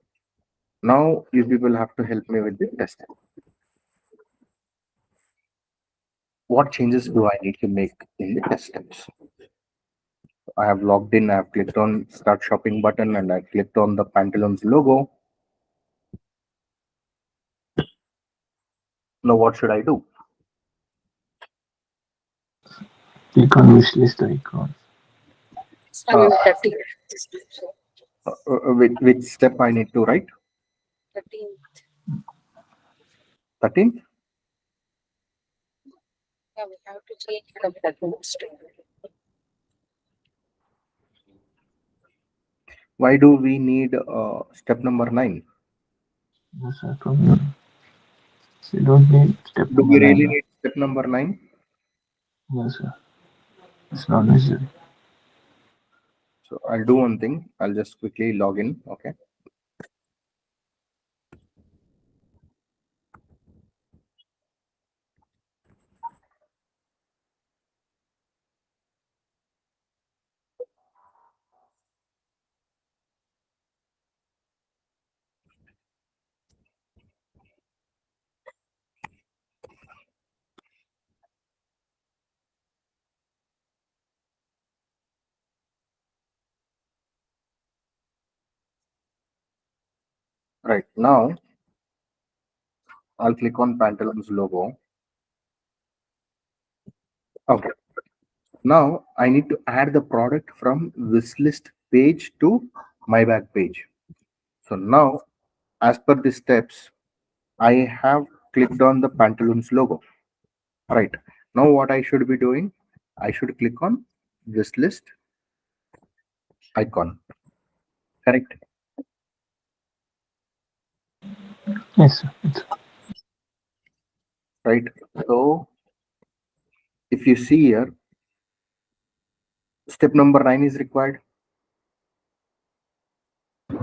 [SPEAKER 1] Now you people have to help me with the testing. What changes do I need to make in the test steps? I have logged in, I have clicked on start shopping button and I clicked on the Pantaloons logo. Now what should I do?
[SPEAKER 2] Click on wish list icon.
[SPEAKER 1] Uh,
[SPEAKER 4] Some 30.
[SPEAKER 1] which step I need to write?
[SPEAKER 4] 13.
[SPEAKER 1] 13.
[SPEAKER 4] Yeah, we have to change from 13 to
[SPEAKER 1] Why do we need step number 9?
[SPEAKER 2] Yes, sir. From you. So you don't need step
[SPEAKER 1] Do
[SPEAKER 2] number
[SPEAKER 1] we really
[SPEAKER 2] 9.
[SPEAKER 1] need step number 9?
[SPEAKER 2] Yes, sir. It's not necessary.
[SPEAKER 1] So I'll do one thing. I'll just quickly log in. Okay. Right now, I'll click on Pantaloons logo. Okay. Now I need to add the product from this list page to my bag page. So now, as per the steps, I have clicked on the Pantaloons logo. Right. Now what I should be doing? I should click on this list icon. Correct.
[SPEAKER 2] Yes, sir. It's
[SPEAKER 1] Right. So if you see here, Step number 9 is required,
[SPEAKER 4] No,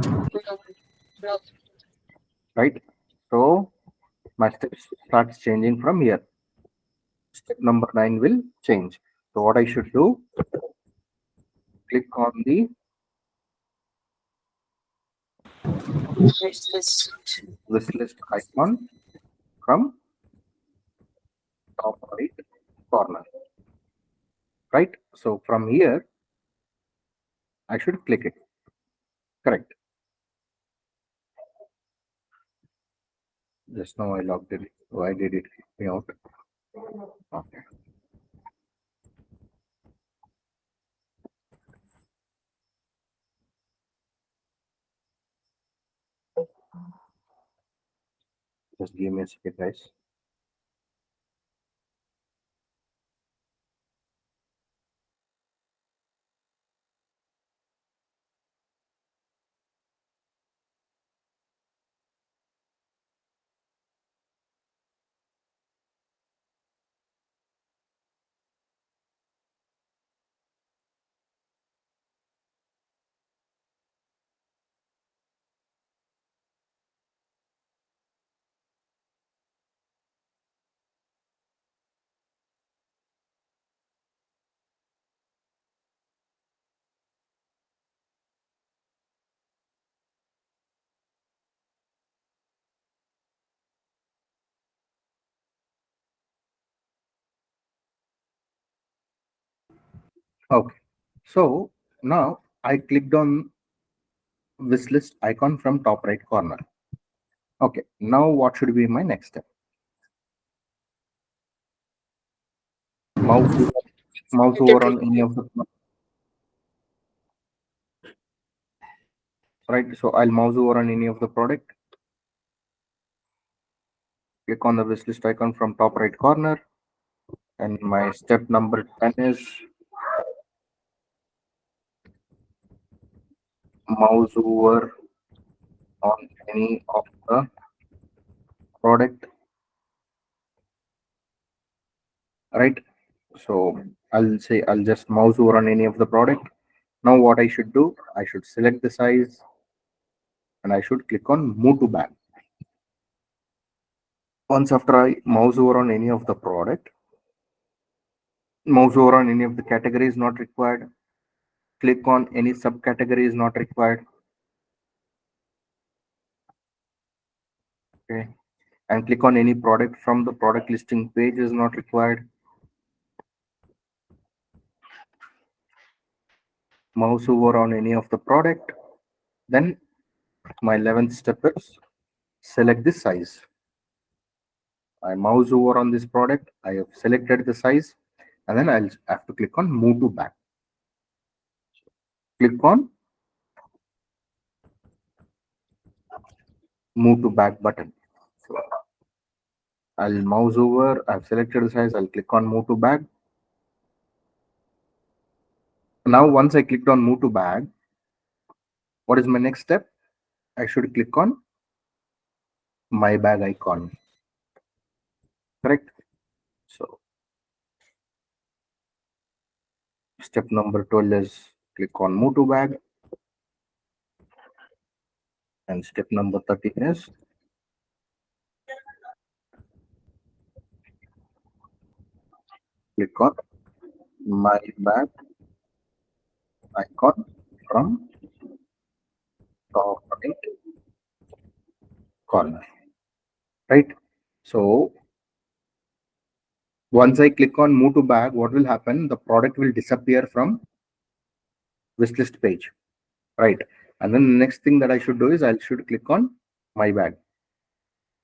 [SPEAKER 4] no.
[SPEAKER 1] right? So my steps starts changing from here. Step number 9 will change. So what I should do, click on the
[SPEAKER 2] Wish
[SPEAKER 4] Wish list.
[SPEAKER 1] wish list icon from top right corner, right? So from here, I should click it. Correct. Just now I logged it. Why did it kick me out? Okay. Just give me a second, guys. Okay. So now I clicked on wish list icon from top right corner. Okay. Now what should be my next step? Mouse mouse over
[SPEAKER 4] Enter
[SPEAKER 1] on any of the right. So I'll mouse over on any of the product. Click on the wish list icon from top right corner. And my step number 10 is mouse over on any of the product, right? So I'll say I'll just mouse over on any of the product. Now what I should do, I should select the size and I should click on move to back. Once after I mouse over on any of the product, mouse over on any of the category is not required. Click on any subcategory is not required. Okay. And click on any product from the product listing page is not required. Mouse over on any of the product. Then my 11th step is select the size. I mouse over on this product. I have selected the size and then I'll have to click on move to back. Click on move to back button. So I'll mouse over. I've selected the size. I'll click on move to back. Now, once I clicked on move to back, what is my next step? I should click on my bag icon. Correct. So step number 12 is click on move to bag. And step number 13 is click on my bag icon from top right corner. Right. So once I click on move to bag, what will happen? The product will disappear from wishlist page. Right. And then the next thing that I should do is I should click on my bag.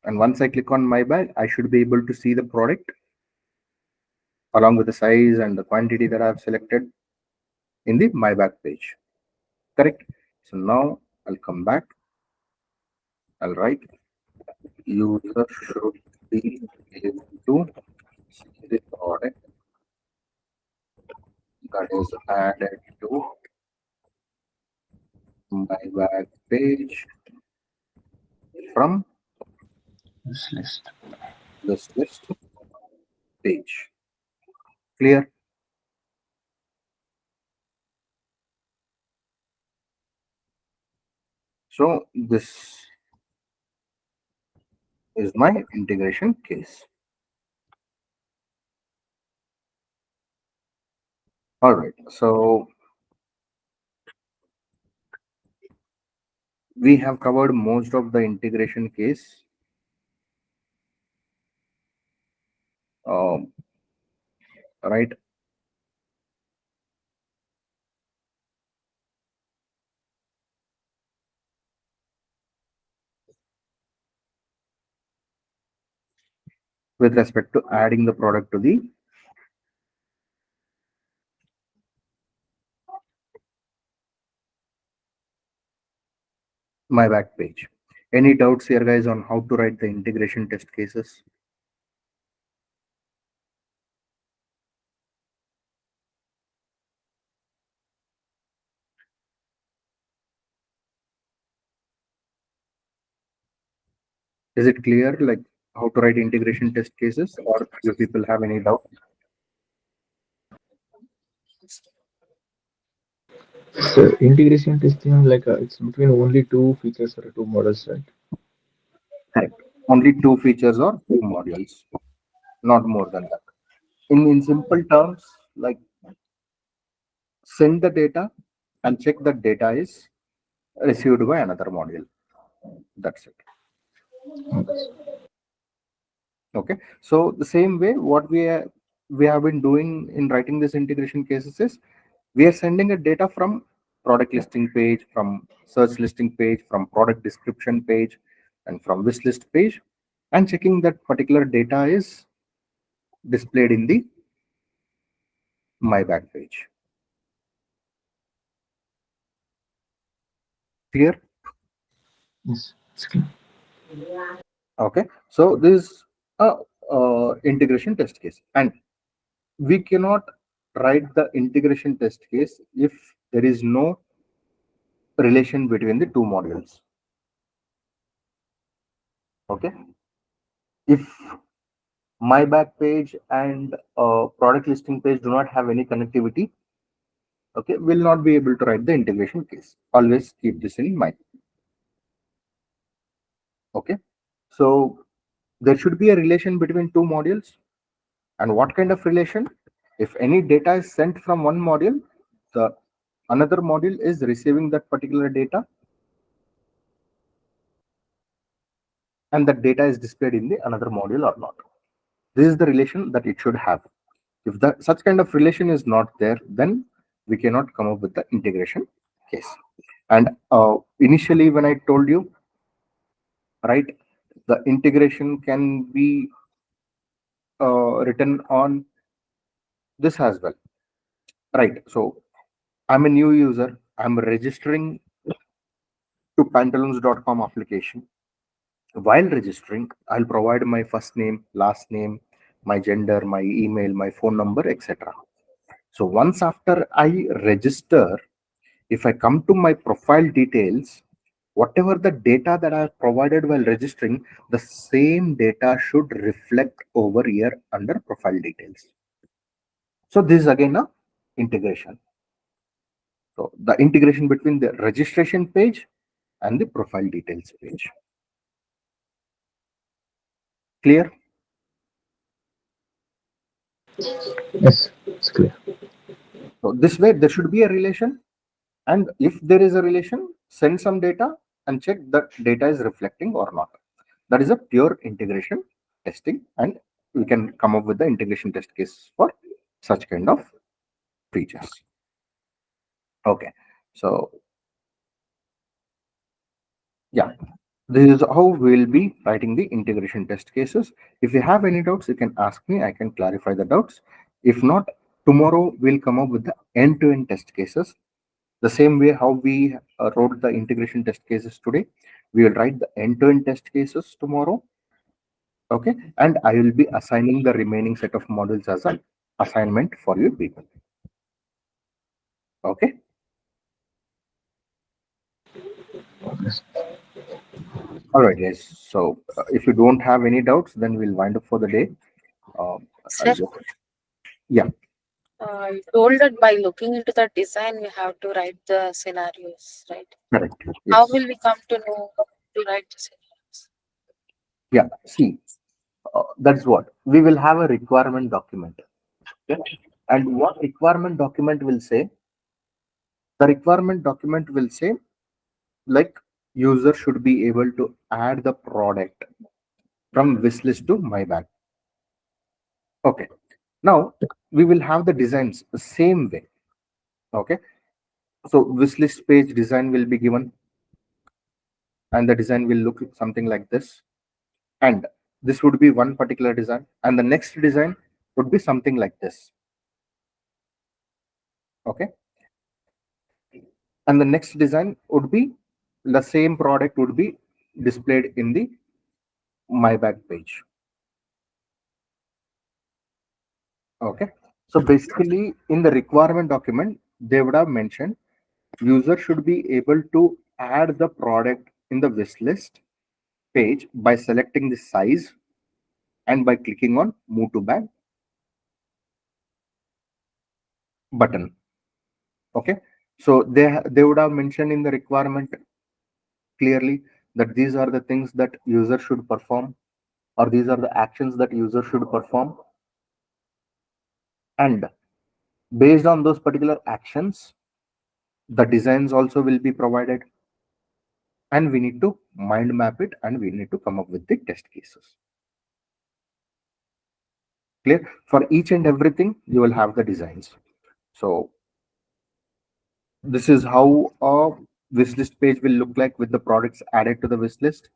[SPEAKER 1] And once I click on my bag, I should be able to see the product along with the size and the quantity that I've selected in the my bag page. Correct. So now I'll come back. I'll write user should be able to see the product that is added to my bag page from
[SPEAKER 2] wish list.
[SPEAKER 1] this list page. Clear? So this is my integration case. All right. So we have covered most of the integration case. Um, right. With respect to adding the product to the my back page. Any doubts here, guys, on how to write the integration test cases? Is it clear, like how to write integration test cases, or do people have any doubt?
[SPEAKER 2] So integration testing, like it's between only two features or two models, right?
[SPEAKER 1] Correct. Only two features or two modules, not more than that. In simple terms, like send the data and check that data is received by another module. That's it.
[SPEAKER 2] Okay.
[SPEAKER 1] Okay. So the same way, what we have been doing in writing this integration cases is we are sending a data from product listing page, from search listing page, from product description page, and from wish list page, and checking that particular data is displayed in the my back page. Clear?
[SPEAKER 2] Yes. It's clear.
[SPEAKER 1] Okay. So this is a integration test case, and we cannot write the integration test case if there is no relation between the two modules. Okay. If my back page and product listing page do not have any connectivity, okay, will not be able to write the integration case. Always keep this in mind. Okay. So there should be a relation between two modules. And what kind of relation? If any data is sent from one module, the another module is receiving that particular data, and that data is displayed in the another module or not. This is the relation that it should have. If that such kind of relation is not there, then we cannot come up with the integration case. And initially, when I told you, right, the integration can be written on this as well, right? So I'm a new user. I'm registering to pantaloons.com application. While registering, I'll provide my first name, last name, my gender, my email, my phone number, etc. So once after I register, if I come to my profile details, whatever the data that I have provided while registering, the same data should reflect over here under profile details. So this is again a integration. So the integration between the registration page and the profile details page. Clear?
[SPEAKER 2] Yes, it's clear.
[SPEAKER 1] So this way there should be a relation, and if there is a relation, send some data and check that data is reflecting or not. That is a pure integration testing, and we can come up with the integration test case for such kind of features. Okay, so yeah, this is how we'll be writing the integration test cases. If you have any doubts, you can ask me. I can clarify the doubts. If not, tomorrow we'll come up with the end-to-end test cases. The same way how we wrote the integration test cases today, we will write the end-to-end test cases tomorrow. Okay, and I will be assigning the remaining set of modules as an assignment for you people. Okay.
[SPEAKER 2] Yes.
[SPEAKER 1] All right, guys. So if you don't have any doubts, then we'll wind up for the day. Uh, I'll
[SPEAKER 4] Sir,
[SPEAKER 1] just, yeah.
[SPEAKER 4] You told that by looking into the design, we have to write the scenarios, right?
[SPEAKER 1] Correct.
[SPEAKER 4] How
[SPEAKER 1] Yes.
[SPEAKER 4] will we come to know to write the scenarios?
[SPEAKER 1] Yeah. See, that's what we will have a requirement document. Okay. And what requirement document will say? The requirement document will say, like, user should be able to add the product from wish list to my bag. Okay. Now we will have the designs the same way. Okay. So wish list page design will be given, and the design will look something like this. And this would be one particular design, and the next design would be something like this. Okay. And the next design would be the same product would be displayed in the my bag page. Okay. So basically, in the requirement document, they would have mentioned user should be able to add the product in the wish list page by selecting the size and by clicking on move to bag button. Okay. So they would have mentioned in the requirement clearly that these are the things that user should perform, or these are the actions that user should perform, and based on those particular actions the designs also will be provided, and we need to mind map it, and we need to come up with the test cases. Clear? For each and everything you will have the designs. So this is how a wish list page will look like with the products added to the wish list.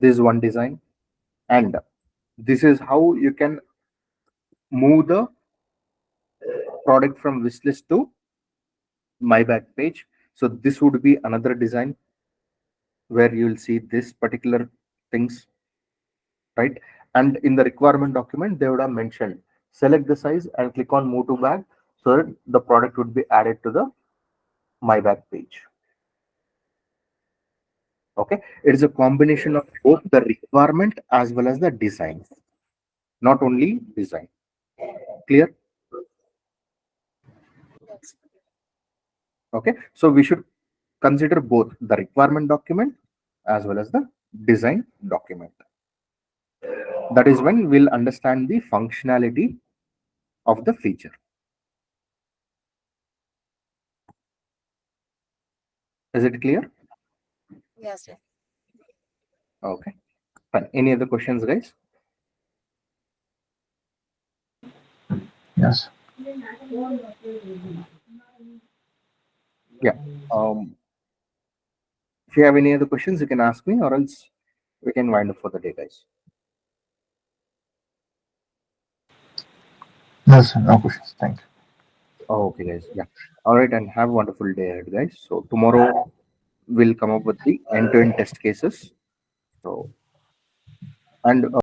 [SPEAKER 1] This is one design, and this is how you can move the product from wish list to my bag page. So this would be another design where you will see this particular things, right? And in the requirement document they would have mentioned select the size and click on move to bag, so that the product would be added to the my bag page. Okay. It is a combination of both the requirement as well as the design, not only design. Clear?
[SPEAKER 4] Yes.
[SPEAKER 1] Okay. So we should consider both the requirement document as well as the design document. That is when we'll understand the functionality of the feature. Is it clear?
[SPEAKER 4] Yes, yes.
[SPEAKER 1] Okay. Fine. Any other questions, guys?
[SPEAKER 2] Yes.
[SPEAKER 1] Yeah. If you have any other questions, you can ask me, or else we can wind up for the day, guys.
[SPEAKER 2] No, sir. No questions. Thank you.
[SPEAKER 1] Oh, okay, guys. Yeah. All right, and have a wonderful day ahead, guys. So tomorrow we'll come up with the end-to-end test cases. So and